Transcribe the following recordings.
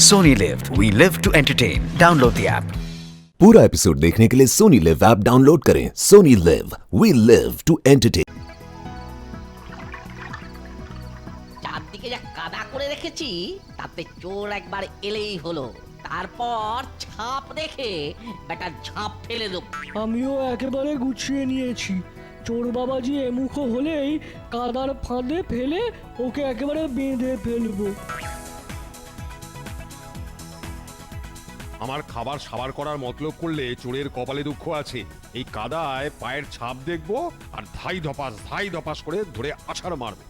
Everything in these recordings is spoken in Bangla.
Sony Live. We live to entertain. Download the app. पूरा एपिसोड देखने के लिए सोनी लिव ऐप डाउनलोड करें। Sony Liv, we live to entertain. চারদিকে যা কাদা করে রেখেছি তাতে চোর একবার এলেই হলো, তারপর ছাপ দেখে বেটা ঝাঁপ ফেলে দেব। আমিও একেবারে গুছিয়ে নিয়েছি। চোর বাবাজি এমুখো হলেই কাদার ফাঁদে ফেলে ওকে একেবারে বেঁধে ফেলবো। আমার খাবার সাবার করার মতলব করলে চোরের কপালে দুঃখ আছে। এই কাদায় পায়ের ছাপ দেখবো আর ধাই ধপাস করে ধরে আছাড় মারবো।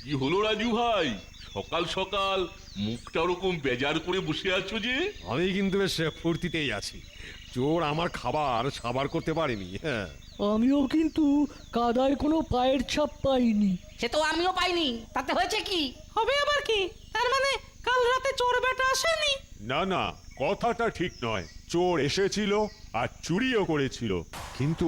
কি হলো রাজু ভাই, সকাল সকাল মুখটা ওরকম বেজার করে বসে আছো যে? আমি কিন্তু বেশ ফুর্তিতেই আছি। চোর আমার খাবার সাবার করতে পারেনি। হ্যাঁ, আমিও কিন্তু কাদায় কোনো পায়ের ছাপ পাইনি। সে তো আমিও পাইনি, তাতে হয়েছে কি? হবে আবার কি? তার মানে কাল রাতে চোর বেটা আসেনি? না, কথাটা ঠিক নয়। চোর এসেছিল আর চুরিও করেছিল, কিন্তু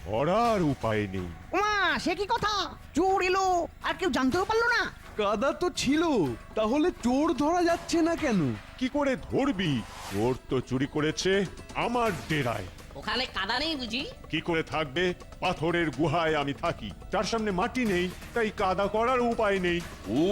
ধরার উপায় নেই। ওমা, সে কি কথা? চোর এলো আর কেউ জানতেও পারলো না? কাদা তো ছিল, তাহলে চোর ধরা যাচ্ছে না কেন? কি করে ধরবি? চোর তো চুরি করেছে আমার ডেরায়। ওখানে কাদা নেই বুঝি? কি করে থাকবে? পাথরের গুহায় আমি থাকি, তার সামনে মাটি নেই, তাই কাদা করার উপায় নেই। ও,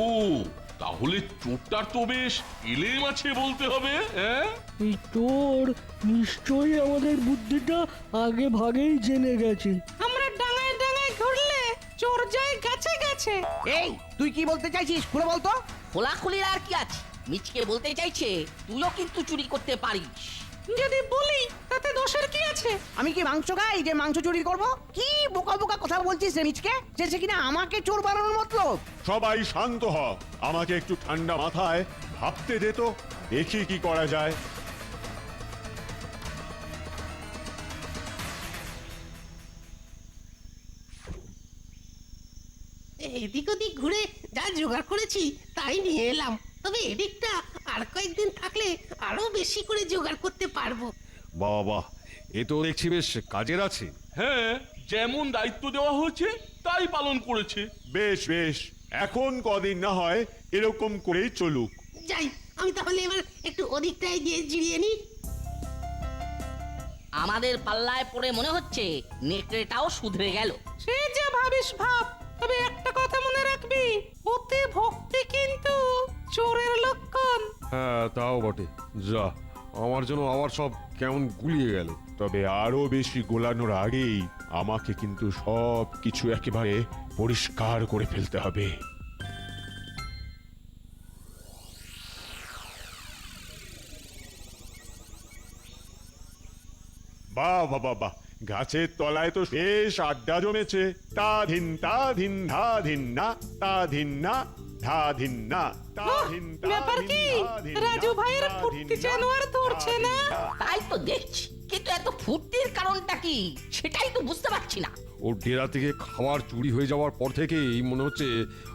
তাহলে চোরটার তো বেশ এলেম আছে বলতে হবে। হ্যাঁ, এই চোর নিশ্চয়ই আমাদের বুদ্ধিটা আগে ভাগেই জেনে গেছে। আমরা ডাঙায় ডাঙায় ঘুরলে চোর যায় গাছে গাছে। এই, তুই কি বলতে চাইছিস খুলে বলতো? খোলাখুলির আর কি আছে? মিচকে বলতে চাইছে তুইও কিন্তু চুরি করতে পারিস। যদি বলি তাতে দোষের কি আছে? আমি কি মাংস খাই যে মাংস চুরি করব? কি বোকা বোকা কথা বলছিস রে মিচকে? সে কিনা আমাকে চোর বানানোর মতলব? সবাই শান্ত হ, আমাকে একটু ঠান্ডা মাথায় ভাবতে দে তো, দেখি কি করা যায়। এদিক ওদিক ঘুরে যা জোগাড় করেছি তাই নিয়ে এলাম। তবে এদিকটা আর কয়েকদিন থাকলে আরো বেশি করে জোগাড় করতে পারবো। বাবা, এ তো দেখছি বেশ কাজের আছে। হ্যাঁ, যেমন দায়িত্ব দেওয়া হয়েছে তাই পালন করেছে। বেশ, এখন কদিন না হয় এরকম করেই চলুক। যাই, আমি তাহলে এবার একটু ওদিকটায় গিয়ে জিরিয়ে নিই। আমাদের পাল্লায় পড়ে মনে হচ্ছে নেকড়েটাও শুধরে গেল। সে যা ভাবিস ভাব, তবে একটা কথা মনে রাখবি, অতি ভক্তি কিন্তু চোরের লক্ষণ। হ্যাঁ, তাও বটে। যা, আমার জন্য আবার সব কেমন গুলিয়ে গেল। তবে আরো বেশি গোলানোর আগেই আমাকে কিন্তু সব কিছু একেবারে পরিষ্কার করে ফেলতে হবে। বাহ, গাছের তলায় তো বেশ আড্ডা জমেছে। তা ধিন ধা ধিন না, তা ধিন না ধা ধিন না, তা ধিন ব্যাপার কি? রাজু ভাইয়ের ফুর্তি যেন আর ধরছে না। তাই তো দেখছি, কিন্তু এত ফুর্তির কারণটা কি সেটাই তো বুঝতে পারছি না। ওর ডেরা থেকে খাবার চুরি হয়ে যাওয়ার পর থেকেই মনে হচ্ছে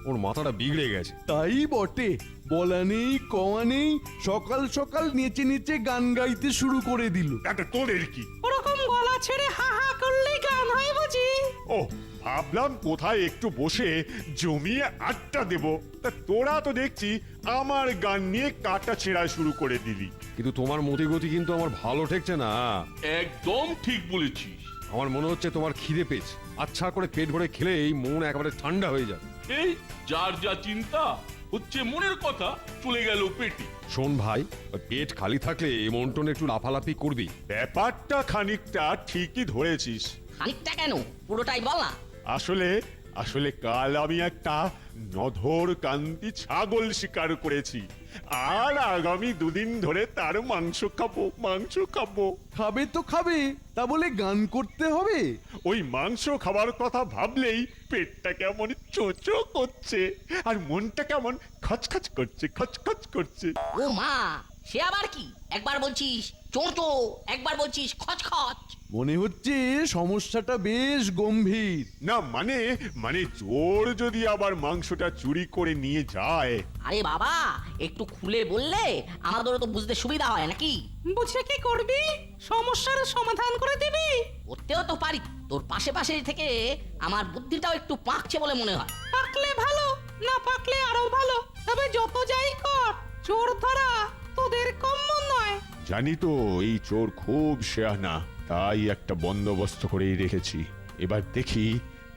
ওর মাথাটা বিগড়ে গেছে। তাই বটে, বলা নেই কওয়া নেই, সকাল সকাল নেচে নেচে গান গাইতে শুরু করে দিল। একটা তোদের কি? ওরকম গলা ছেড়ে হা হা করলেই গান হয় বুঝি? ও, ভাবলাম কোথায় একটু বসে জমিয়ে আড্ডা দেব, তা তোরা তো দেখছি আমার গান নিয়ে কাটা ছেঁড়া শুরু করে দিলি। কিন্তু তোমার মতিগতি কিন্তু আমার ভালো ঠেকছে না। একদম ঠিক বলেছিস। আমার মনে হচ্ছে তোমার খিদে পেয়েছে। আচ্ছা করে পেট ভরে খেলেই মন একেবারে ঠান্ডা হয়ে যাবে। এই যার যা চিন্তা হচ্ছে মনের কথা চলে গেল পেটে। শোন ভাই, ওই পেট খালি থাকলে মন টন একটু লাফালাফি করবি। ব্যাপারটা খানিকটা ঠিকই ধরেছিস। খানিকটা কেন, পুরোটাই বল না। আসলে কাল আমি একটা নধর কান্তি ছাগল শিকার করেছি, আর আগামী দুদিন ধরে তার মাংস খাবো। খাবে তো খাবে, তা বলে গান করতে হবে? ওই মাংস খাবার কথা ভাবলেই পেটটা কেমন চোচো করছে আর মনটা কেমন খচখচ করছে। ও মা, সে আবার কি? একবার বলছিস চোঁচো, একবার বলছিস খচখচ। মনে হচ্ছে সমস্যাটা বেশ গম্ভীর। না মানে মানে চোর যদি আবার মাংসটা চুরি করে নিয়ে যায়। আরে বাবা, একটু খুলে বললে আমাদেরও তো বুঝতে সুবিধা হয় নাকি? বুঝে কি করবি? সমস্যার সমাধান করে দিবি? করতেও তো পারি। তোর পাশে পাশে থেকে আমার বুদ্ধিটাও একটু পাকছে বলে মনে হয়। পাকলে ভালো, না পাকলে আরো ভালো। তবে যত যাই কর, চোর ধরা তোদের কম নয়। জানি তো এই চোর খুব শেয়ানা, তাই একটা বন্দোবস্ত করেই রেখেছি। এবার দেখি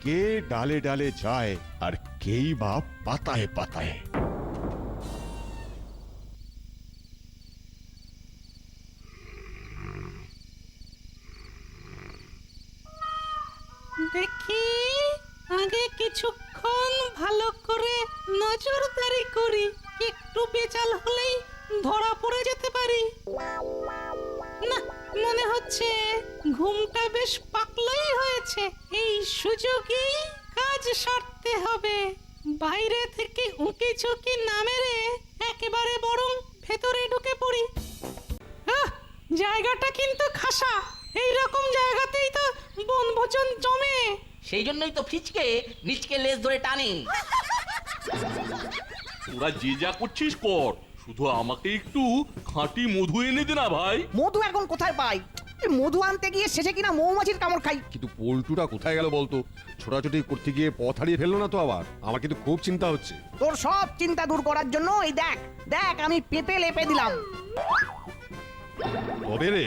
কে ডালে ডালে যায় আর কেই বা পাতায় পাতায়। দেখি, আগে কিছুক্ষণ ভালো করে নজরদারি করি। একটু বেচাল হলেই ধরা পড়ে যেতে পারি। না, মনে হচ্ছে ঘুমটা বেশ পাকলাই হয়েছে। এই সুযোগেই কাজ সারতে হবে। বাইরে থেকে উঁকি ঝুঁকি না মেরে একেবারে বরং ভেতরে ঢুকে পড়ি। জায়গাটা কিন্তু খাসা। এই রকম জায়গাতেই তো বনভোজন জমে। সেই জন্যই তো ফিচকে নিচকে লেজ ধরে টানে। তোরা যে যা করছিস কর, শুধু আমাকে একটু খাঁটি মধু এনে দে না ভাই। মধু এখন কোথায় পাই? এই মধু আনতে গিয়ে শেষে কিনা মৌমাছির কামড় খাই। কিন্তু পল্টুটা কোথায় গেল বলতো? ছোটাছুটি করতে গিয়ে পথ হারিয়ে ফেললো না তো আবার? আমার কিন্তু খুব চিন্তা হচ্ছে। তোর সব চিন্তা দূর করার জন্য এই দেখ দেখ আমি পেঁপে লেপে দিলাম। তবে রে,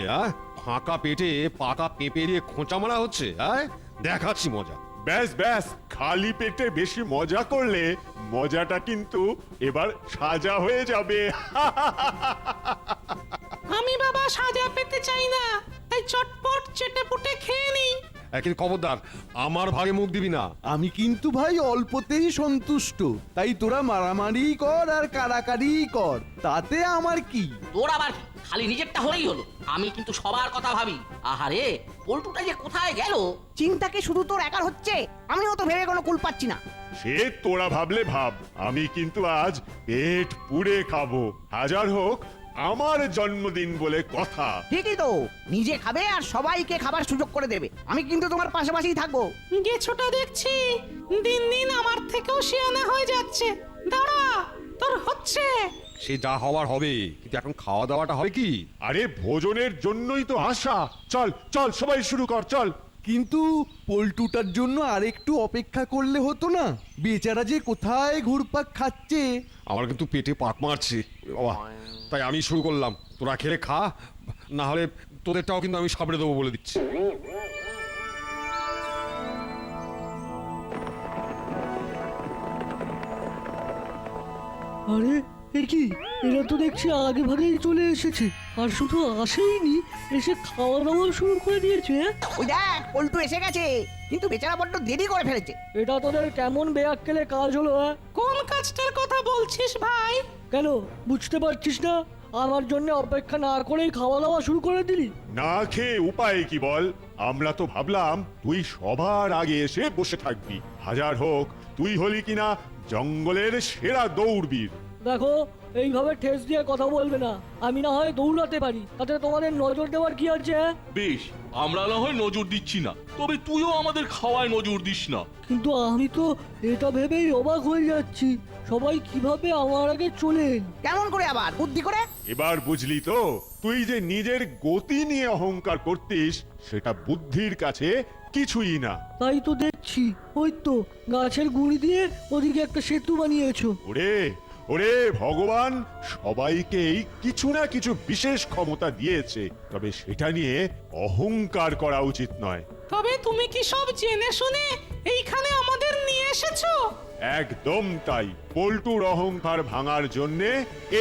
ফাঁকা পেটে পাকা পেঁপে দিয়ে খোঁচা মারা হচ্ছে। দেখাচ্ছি মজা। ব্যাস ব্যাস, খালি পেটে বেশি মজা করলে মজাটা কিন্তু এবার সাজা হয়ে যাবে। আমি বাবা সাজা পেতে চাই না, তাই চটপট চেটে পুটে খেয়ে নিই। কিন্তু খবরদার, আমার ভাগে মুখ দিবি না। আমি কিন্তু ভাই অল্পতেই সন্তুষ্ট, তাই তোরা মারামারি কর আর কারাকারি কর, তাতে আমার কি? তোর আবার কি? খালি নিজেরটা হলেই হলো। আমি কিন্তু সবার কথা ভাবি। আহারে, পল্টুটা যে কোথায় গেল? চিন্তাকে শুধু তোর একার হচ্ছে, আমিও তো ভেবে কোনো কুল পাচ্ছি না। সে তোরা ভাবলে ভাব, আমি কিন্তু আজ পেট পুড়ে খাবো। হাজার হোক আমার জন্মদিন বলে কথা। ঠিকই তো, নিজে খাবে আর সবাইকে খাবার সুযোগ করে দেবে। আমি কিন্তু তোমার পাশাপাশি থাকবো। গেছোটা দেখছি দিন দিন আমার থেকেও শিয়ানা হয়ে যাচ্ছে। দাঁড়া, তোর হচ্ছে। সে যা হওয়ার হবে, কিন্তু এখন খাওয়া দাওয়াটা হবে কি? আরে ভোজনের জন্যই তো আশা। চল চল সবাই শুরু কর, চল। কিন্তু পল্টুটার জন্য আরেকটু অপেক্ষা করলে হতো না? বেচারা যে কোথায় ঘুরপাক খাচ্ছে। আমার কিন্তু পেটে পাক মারছে বাবা, তাই আমি শুরু করলাম। তোরা খেলে খা, না হলে তোদেরটাও কিন্তু আমি সাবড়ে দেবো বলে দিচ্ছি। আরে এ কি, এরা তো দেখছি আগে ভাগেই চলে এসেছে। আর শুধু আসেইনি, এসে খাওয়া দাওয়া শুরু করে দিয়েছে। ওই দেখ পল্টু এসে গেছে, কিন্তু বেচারা বড্ড দেরি করে ফেলেছে। এটা তোদের কেমন বেয়াক্কেলে কাজ হলো? কোন কাজটার কথা বলছিস ভাই? কেন বুঝতে পারছিস না? আমার জন্য অপেক্ষা না করেই খাওয়া দাওয়া শুরু করে দিলি। না খেয়ে উপায় কি বল? আমরা তো ভাবলাম তুই সবার আগে এসে বসে থাকবি। হাজার হোক তুই হলি কিনা জঙ্গলের সেরা দৌড়বীর। দেখো, এইভাবে ঠেস দিয়ে কথা বলবে না। আমি না হয় দৌড়াতে পারি, তাতে তোমাদের নজর দেওয়ার কি আছে? বেশ, আমরা না হয় নজর দিচ্ছি না, তবে তুইও আমাদের খাওয়ায় নজর দিস না। কিন্তু আমি তো এটা ভেবেই অবাক হয়ে যাচ্ছি, সবাই কিভাবে আমার আগে চলেন। কেমন করে আবার? বুদ্ধি করে। এবার বুঝলি তো, তুই যে নিজের গতি নিয়ে অহংকার করতিস, সেটা বুদ্ধির কাছে কিছুই না। তাই তো দেখছি, ওই তো গাছের গুঁড়ি দিয়ে ওদিকে একটা সেতু বানিয়েছো। ওরে ওরে ভগবান সবাইকেই কিছু না কিছু বিশেষ ক্ষমতা দিয়েছে, তবে সেটা নিয়ে অহংকার করা উচিত নয়। তবে তুমি কি সব জেনে শুনে এইখানে আমাদের নিয়ে এসেছো? একদম তাই। পল্টুর অহংকার ভাঙার জন্যে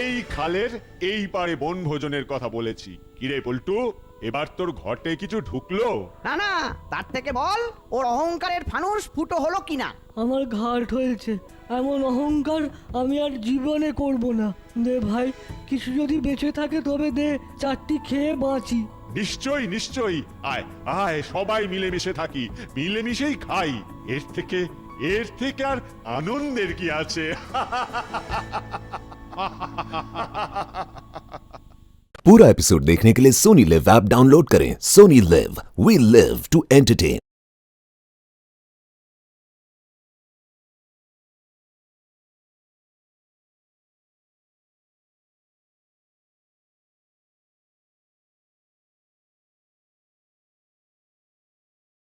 এই খালের এই পারে বনভোজনের কথা বলেছি। কিরে পল্টু, এবার তোর ঘটে কিছু ঢুকলো? না না, তার থেকে বল ওর অহংকারের ফানুস ফুটো হলো কিনা। আমার ঘাট হয়েছে, এমন অহংকার আমি আর জীবনে করব না। দে ভাই, কিছু যদি বেঁচে থাকে তবে দে, চারটি খেয়ে বাঁচি। নিশ্চয়ই নিশ্চয়ই, আয় আয় সবাই মিলেমিশে থাকি, মিলেমিশেই খাই। এর থেকে আর আনন্দের কি আছে? पूरा एपिसोड देखने के लिए सोनी लिव ऐप डाउनलोड करें। Sony Liv, we live to entertain.